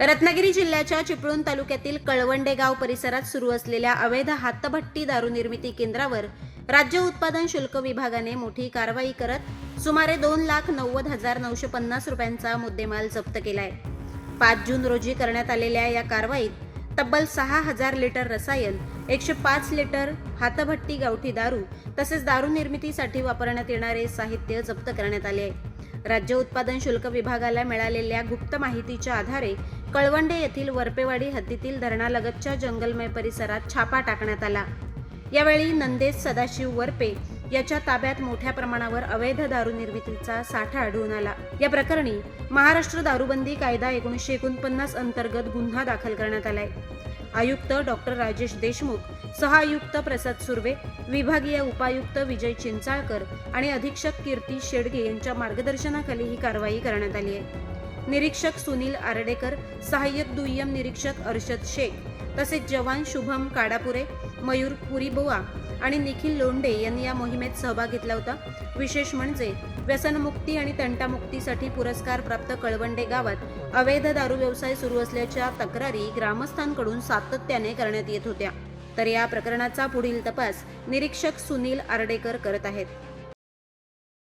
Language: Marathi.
रत्नागिरी जिल्ह्याच्या चिपळूण तालुक्यातील कळवंडे गाव परिसरात सुरू असलेल्या अवैध हातभट्टी दारू निर्मिती केंद्रावर राज्य उत्पादन शुल्क विभागाने मोठी कारवाई करत सुमारे 2,90,950 रुपयांचा मुद्देमाल जप्त केलाय। 5 जून रोजी करण्यात आलेल्या या कारवाईत तब्बल 6,000 लिटर रसायन, 105 लिटर हातभट्टी गावठी दारू तसेच दारू निर्मितीसाठी वापरण्यात येणारे साहित्य जप्त करण्यात आले आहे। राज्य उत्पादन शुल्क विभागाला मिळालेल्या गुप्त माहितीच्या आधारे कळवंडे येथील वरपेवाडी हद्दीतील धरणालगतच्या जंगलमय परिसरात छापा टाकण्यात आला। यावेळी नंदेश सदाशिव वरपे याच्या ताब्यात मोठ्या प्रमाणावर अवैध दारू निर्मितीचा साठा आढळून आला। या प्रकरणी महाराष्ट्र दारूबंदी कायदा 1949 अंतर्गत गुन्हा दाखल करण्यात आलाय। आयुक्त डॉक्टर राजेश देशमुख, सहआयुक्त प्रसाद सुर्वे, विभागीय उपायुक्त विजय चिंचाळकर आणि अधीक्षक कीर्ती शेडगे यांच्या मार्गदर्शनाखाली ही कारवाई करण्यात आली आहे। निरीक्षक सुनील आरडेकर, सहाय्यक दुय्यम निरीक्षक अर्शद शेख तसेच जवान शुभम काडापुरे, मयूर पुरीबुवा आणि निखिल लोंडे यांनी या मोहिमेत सहभाग घेतला होता। विशेष म्हणजे व्यसनमुक्ती आणि तंटामुक्तीसाठी पुरस्कार प्राप्त कळवंडे गावात अवैध दारू व्यवसाय सुरू असल्याच्या तक्रारी ग्रामस्थांकडून सातत्याने करण्यात येत होत्या। तर या प्रकरणाचा पुढील तपास निरीक्षक सुनील आरडेकर करत आहेत।